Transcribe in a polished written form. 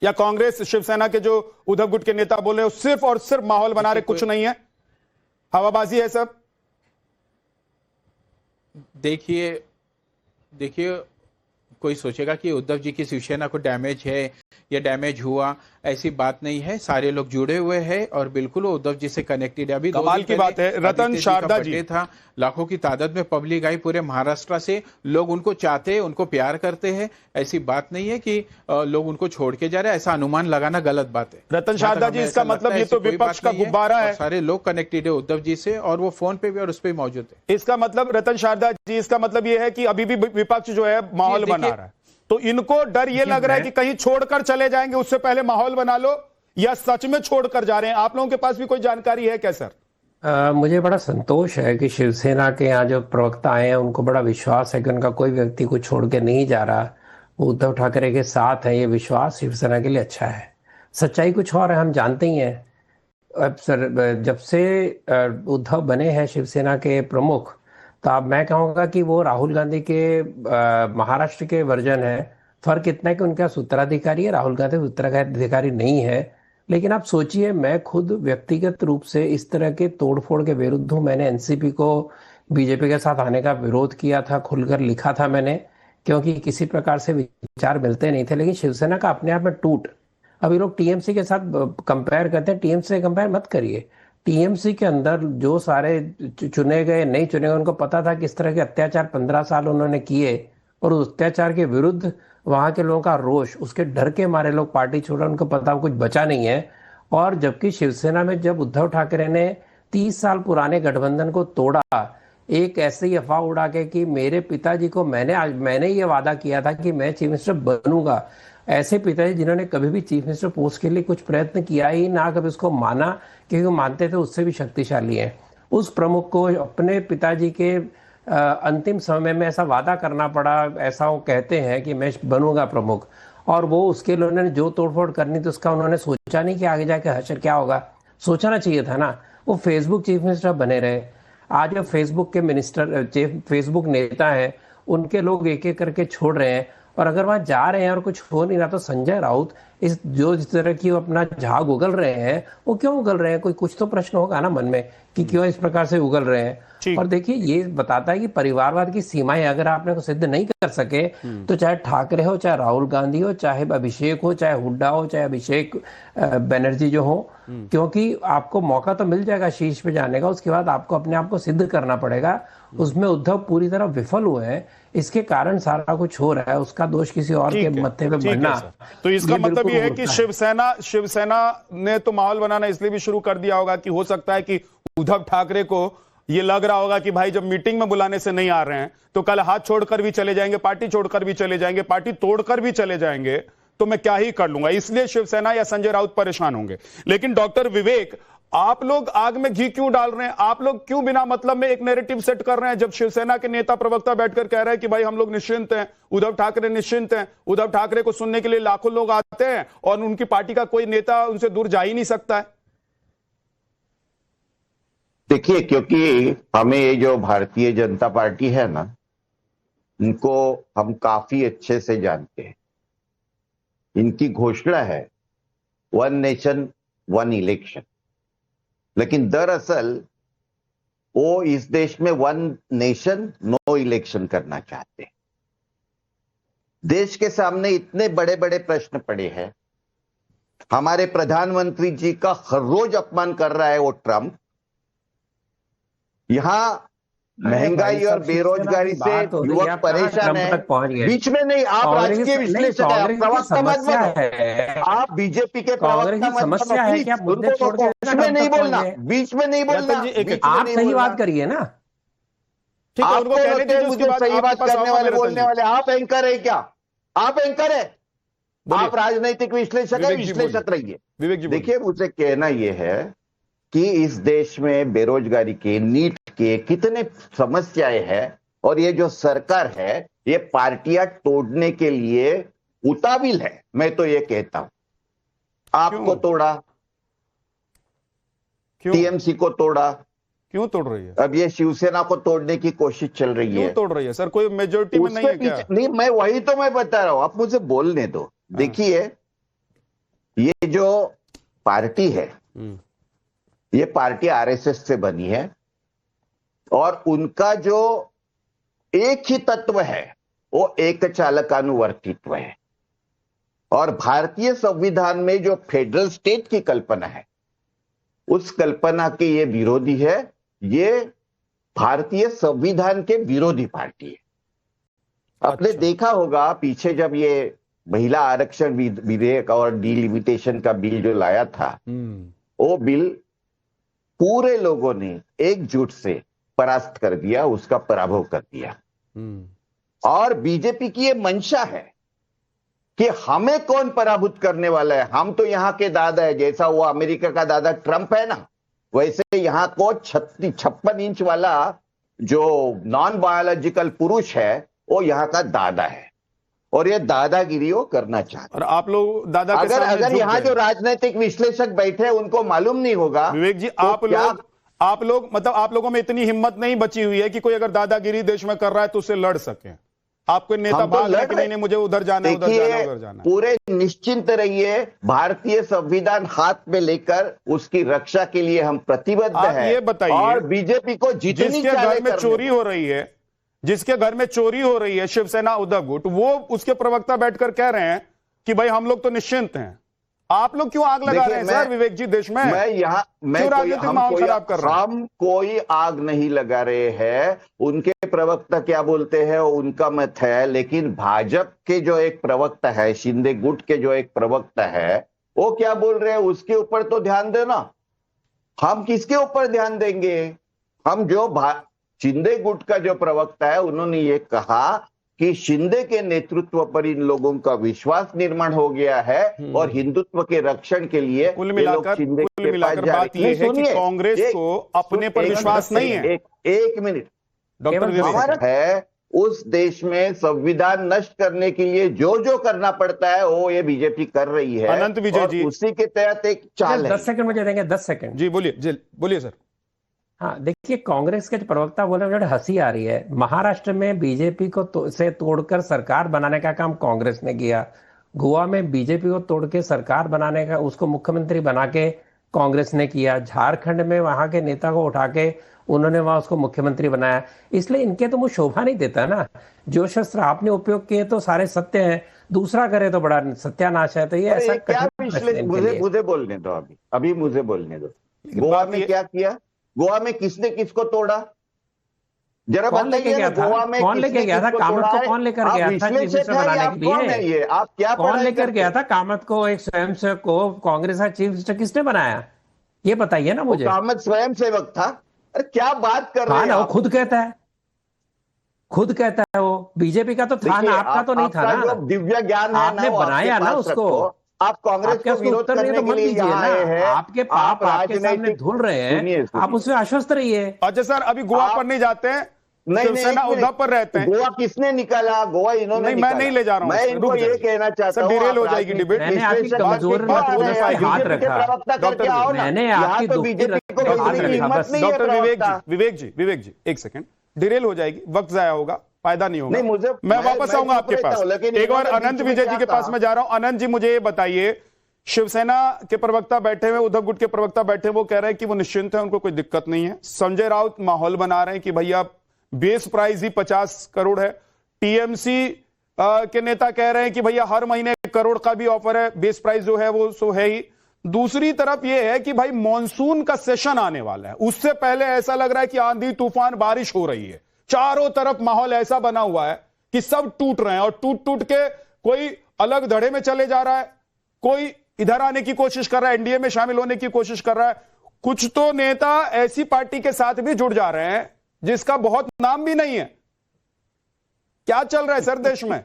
या कांग्रेस शिवसेना के जो उद्धव गुट के नेता बोल रहे हो सिर्फ और सिर्फ माहौल बना रहे, कुछ नहीं है, हवाबाजी है सब? देखिए कोई सोचेगा कि उद्धव जी की शिवसेना को डैमेज है या डैमेज हुआ, ऐसी बात नहीं है। सारे लोग जुड़े हुए हैं और बिल्कुल वो उद्धव जी से कनेक्टेड है। अभी कमाल की बात है रतन शारदा जी था, लाखों की तादाद में पब्लिक आई पूरे महाराष्ट्र से, लोग उनको चाहते हैं, उनको प्यार करते हैं। ऐसी बात नहीं है कि लोग उनको छोड़ के जा रहे हैं, ऐसा अनुमान लगाना गलत बात है। रतन शारदा जी, इसका मतलब ये तो विपक्ष का गुब्बारा है, सारे लोग कनेक्टेड है उद्धव जी से और वो फोन पे भी और उस पर मौजूद है। इसका मतलब रतन शारदा जी, इसका मतलब ये है कि अभी भी विपक्ष जो है माहौल बना रहा है, तो इनको डर ये लग रहा है कि कहीं छोड़कर चले जाएंगे, उससे पहले माहौल बना लो, या सच में छोड़कर जा रहे हैं? आप लोगों के पास भी कोई जानकारी है क्या सर? मुझे बड़ा संतोष है कि शिवसेना के यहाँ जो प्रवक्ता आए हैं उनको बड़ा विश्वास है कि उनका कोई व्यक्ति को छोड़ के नहीं जा रहा, वो उद्धव ठाकरे के साथ है। ये विश्वास शिवसेना के लिए अच्छा है। सच्चाई कुछ और है, हम जानते ही हैं। अब सर, जब से उद्धव बने हैं शिवसेना के प्रमुख, तो अब मैं कहूँगा कि वो राहुल गांधी के महाराष्ट्र के वर्जन है। फर्क इतना है कि उनका उत्तराधिकारी है, राहुल गांधी उत्तराधिकारी नहीं है। लेकिन आप सोचिए, मैं खुद व्यक्तिगत रूप से इस तरह के तोड़फोड़ के विरुद्ध हूँ। मैंने एनसीपी को बीजेपी के साथ आने का विरोध किया था, खुलकर लिखा था मैंने, क्योंकि किसी प्रकार से विचार मिलते नहीं थे। लेकिन शिवसेना का अपने आप में टूट, अभी लोग टीएमसी के साथ कंपेयर करते हैं, टीएमसी से कंपेयर मत करिए। टीएमसी के अंदर जो सारे चुने गए नहीं चुने गए, उनको पता था किस तरह के अत्याचार 15 साल उन्होंने किए, और उस अत्याचार के विरुद्ध वहां के लोगों का रोष, उसके डर के मारे लोग पार्टी छोड़ा, उनको पता कुछ बचा नहीं है। और जबकि शिवसेना में जब उद्धव ठाकरे ने 30 साल पुराने गठबंधन को तोड़ा, एक ऐसे ही अफवाह उड़ा के कि मेरे पिताजी को मैंने ये वादा किया था कि मैं चीफ मिनिस्टर बनूंगा, ऐसे पिताजी जिन्होंने कभी भी चीफ मिनिस्टर पोस्ट के लिए कुछ प्रयत्न किया ही ना, कभी उसको माना, क्योंकि वो मानते थे उससे भी शक्तिशाली है। उस प्रमुख को अपने पिताजी के अंतिम समय में ऐसा वादा करना पड़ा, ऐसा वो कहते हैं कि मैं बनूंगा प्रमुख, और वो उसके लिए उन्होंने जो तोड़फोड़ करनी थी उसका उन्होंने सोचा नहीं कि आगे जाके हशर क्या होगा। सोचना चाहिए था ना। वो फेसबुक चीफ मिनिस्टर बने रहे। आज जो फेसबुक के मिनिस्टर, फेसबुक नेता हैं, उनके लोग एक एक करके छोड़ रहे हैं, और अगर वहां जा रहे हैं और कुछ हो नहीं रहा, तो संजय राउत जिस तरह की अपना झाग उगल रहे हैं, वो क्यों उगल रहे हैं? कोई कुछ तो प्रश्न होगा ना मन में कि क्यों इस प्रकार से उगल रहे हैं। और देखिए, ये बताता है कि परिवारवाद की सीमाएं अगर आपने को सिद्ध नहीं कर सके, तो चाहे ठाकरे हो, चाहे राहुल गांधी हो, चाहे अभिषेक हो, चाहे हुड्डा हो, चाहे अभिषेक बनर्जी जो हो, क्योंकि आपको मौका तो मिल जाएगा शीर्ष पे जाने का, उसके बाद आपको अपने आप को सिद्ध करना पड़ेगा। उसमें उद्धव पूरी तरह विफल हुए हैं, इसके कारण सारा कुछ हो रहा है। उसका दोष किसी और के मत्थे पे बढ़ना, तो इसका मतलब ये है कि शिवसेना ने तो माहौल बनाना इसलिए भी शुरू कर दिया होगा कि हो सकता है कि उद्धव ठाकरे को ये लग रहा होगा कि भाई जब मीटिंग में बुलाने से नहीं आ रहे हैं, तो कल हाथ छोड़कर भी चले जाएंगे, पार्टी छोड़कर भी चले जाएंगे, पार्टी तोड़कर भी चले जाएंगे, तो मैं क्या ही कर लूंगा। इसलिए शिवसेना या संजय राउत परेशान होंगे। लेकिन डॉक्टर विवेक, आप लोग आग में घी क्यों डाल रहे हैं? आप लोग क्यों बिना मतलब में एक नैरेटिव सेट कर रहे हैं, जब शिवसेना के नेता प्रवक्ता बैठकर कह रहे हैं कि भाई हम लोग निश्चिंत हैं, उद्धव ठाकरे निश्चिंत हैं, उद्धव ठाकरे को सुनने के लिए लाखों लोग आते हैं और उनकी पार्टी का कोई नेता उनसे दूर जा ही नहीं सकता है? देखिए, क्योंकि हमें ये जो भारतीय जनता पार्टी है ना, इनको हम काफी अच्छे से जानते हैं। इनकी घोषणा है 1 नेशन 1 इलेक्शन, लेकिन दरअसल वो इस देश में 1 नेशन नो इलेक्शन करना चाहते हैं। देश के सामने इतने बड़े बड़े प्रश्न पड़े हैं। हमारे प्रधानमंत्री जी का हर रोज अपमान कर रहा है वो ट्रंप। यहां महंगाई और बेरोजगारी से युवक परेशान है। बीच में नहीं, आप राजकीय विश्लेषक हैं, प्रवक्ता मत बनो। आप बीजेपी के प्रवक्ता मत बनो। बीच में नहीं बोलना, बीच में नहीं बोलना। आप सही बात करिए ना। आपको मुझे सही बात करने वाले, बोलने वाले आप एंकर है क्या? आप एंकर है? आप राजनीतिक विश्लेषक है, विश्लेषक रहिए। देखिए, मुझे कहना यह है कि इस देश में बेरोजगारी के, नीट के कितने समस्याएं हैं, और ये जो सरकार है ये पार्टियां तोड़ने के लिए उताविल है। मैं तो ये कहता हूं, आपको तोड़ा, टीएमसी को तोड़ा, क्यों तोड़ रही है? अब ये शिवसेना को तोड़ने की कोशिश चल रही है। क्यों तोड़ रही है सर? कोई मेजोरिटी में नहीं है क्या? नहीं, मैं वही तो मैं बता रहा हूं, आप मुझे बोलने दो। देखिए, ये जो पार्टी है, ये पार्टी आरएसएस से बनी है और उनका जो एक ही तत्व है वो एक चालकानुवर्तित्व है। और भारतीय संविधान में जो फेडरल स्टेट की कल्पना है, उस कल्पना के ये विरोधी है। ये भारतीय संविधान के विरोधी पार्टी है। आपने देखा होगा पीछे जब ये महिला आरक्षण विधेयक और डिलिमिटेशन का बिल जो लाया था, वो बिल पूरे लोगों ने एकजुट से परास्त कर दिया, उसका पराभव कर दिया। और बीजेपी की ये मंशा है कि हमें कौन पराभूत करने वाला है, हम तो यहां के दादा है। जैसा वो अमेरिका का दादा ट्रंप है ना, वैसे यहां को 56 इंच वाला जो नॉन बायोलॉजिकल पुरुष है वो यहां का दादा है और ये दादागिरी वो करना चाहते। और आप लोग दादा के अगर यहाँ जो राजनीतिक विश्लेषक बैठे उनको मालूम नहीं होगा। विवेक जी, तो आप लोग मतलब आप लोगों में इतनी हिम्मत नहीं बची हुई है कि कोई अगर दादागिरी देश में कर रहा है तो उससे लड़ सके। आपको नेता भाग रहे कि नहीं मुझे उधर जाना है, उधर जाना है। पूरे निश्चिंत रहिए, भारतीय संविधान हाथ में लेकर उसकी रक्षा के लिए हम प्रतिबद्ध हैं। ये बताइए, और बीजेपी को जितनी जिसके घर में चोरी हो रही है, जिसके घर में चोरी हो रही है शिवसेना उद्धव गुट, वो उसके प्रवक्ता बैठकर कह रहे हैं कि भाई हम लोग तो निश्चिंत हैं। आप लोग क्यों आग लगा रहे हैं सर विवेक जी देश में? हम कोई आग नहीं लगा रहे हैं। उनके प्रवक्ता क्या बोलते हैं उनका मत है, लेकिन भाजपा के जो एक प्रवक्ता है, शिंदे गुट के जो एक प्रवक्ता है, वो क्या बोल रहे हैं उसके ऊपर तो ध्यान देना। हम किसके ऊपर ध्यान देंगे? हम जो शिंदे गुट का जो प्रवक्ता है उन्होंने ये कहा कि शिंदे के नेतृत्व पर इन लोगों का विश्वास निर्माण हो गया है और हिंदुत्व के रक्षण के लिए कुल मिलाकर बात यह है कि कांग्रेस को अपने पर विश्वास नहीं है। एक मिनट डॉक्टर है, उस देश में संविधान नष्ट करने के लिए जो जो करना पड़ता है वो ये बीजेपी कर रही है। अनंत विजय जी, उसी के तहत एक चाल है। 10 सेकंड मुझे देंगे? 10 सेकंड जी बोलिए सर। हाँ, देखिए, कांग्रेस के प्रवक्ता बोले मुझे हंसी आ रही है। महाराष्ट्र में बीजेपी को से तोड़कर सरकार बनाने का काम कांग्रेस ने किया। गोवा में बीजेपी को तोड़ के सरकार बनाने का, उसको मुख्यमंत्री बना के कांग्रेस ने किया। झारखंड में वहां के नेता को उठा के उन्होंने वहां उसको मुख्यमंत्री बनाया। इसलिए इनके तो मुझे शोभा नहीं देता ना। जो शस्त्र आपने उपयोग किए तो सारे सत्य है, दूसरा करे तो बड़ा सत्यानाश है। तो ये ऐसा क्या मुझे बोलने दो, अभी मुझे बोलने दो। गोवा में क्या किया? गोवा में किसने किसको तोड़ा? जरा बताइए ना, गोवा में कौन लेके गया था कामत को? कौन लेकर गया था चीफ बनाने के लिए? आप क्या कौन लेकर गया था कामत को? एक स्वयंसेवक को कांग्रेस का चीफ मिनिस्टर किसने बनाया? ये बताइए ना मुझे। कामत स्वयंसेवक था? अरे क्या बात कर रहे हैं? वो खुद कहता है वो बीजेपी का तो था ना, आपका तो नहीं था ना। दिव्य ज्ञान है, आपने बनाया ना उसको। आप कांग्रेस को विरोध करने के लिए यहाँ आए हैं। आपके पाप आपके सामने धुल रहे हैं, आप उसमें आश्वस्त रहिए। अच्छा सर, अभी गोवा पर नहीं जाते हैं, शिवसेना उद्धव पर रहते हैं। गोवा किसने निकाला? गोवा इन्होंने नहीं, मैं नहीं ले जा रहा हूँ। मैं इनको ये कहना चाहता हूँ, डिरेल हो जाएगी डिबेट। मैंने आपकी कमजोर हाथ रखा। मैंने आपकी डॉक्टर विवेक जी एक सेकंड, डिरेल हो जाएगी, वक्त जाया होगा, फायदा नहीं होगा। मैं वापस आऊंगा आपके पास। एक बार अनंत विजय जी के पास में जा रहा हूं। अनंत जी, मुझे ये बताइए, शिवसेना के प्रवक्ता बैठे हुए, उद्धव गुट के प्रवक्ता बैठे, वो कह रहे हैं कि वो निश्चिंत है, उनको कोई दिक्कत नहीं है। संजय राउत माहौल बना रहे हैं कि भैया बेस प्राइस ही 50 करोड़ है। टीएमसी के नेता कह रहे हैं कि भैया हर महीने करोड़ का भी ऑफर है, बेस प्राइस जो है वो सो है ही। दूसरी तरफ यह है कि भाई मॉनसून का सेशन आने वाला है, उससे पहले ऐसा लग रहा है कि आंधी तूफान बारिश हो रही है। चारों तरफ माहौल ऐसा बना हुआ है कि सब टूट रहे हैं और टूट टूट के कोई अलग धड़े में चले जा रहा है, कोई इधर आने की कोशिश कर रहा है, एनडीए में शामिल होने की कोशिश कर रहा है। कुछ तो नेता ऐसी पार्टी के साथ भी जुड़ जा रहे हैं जिसका बहुत नाम भी नहीं है। क्या चल रहा है सर देश में?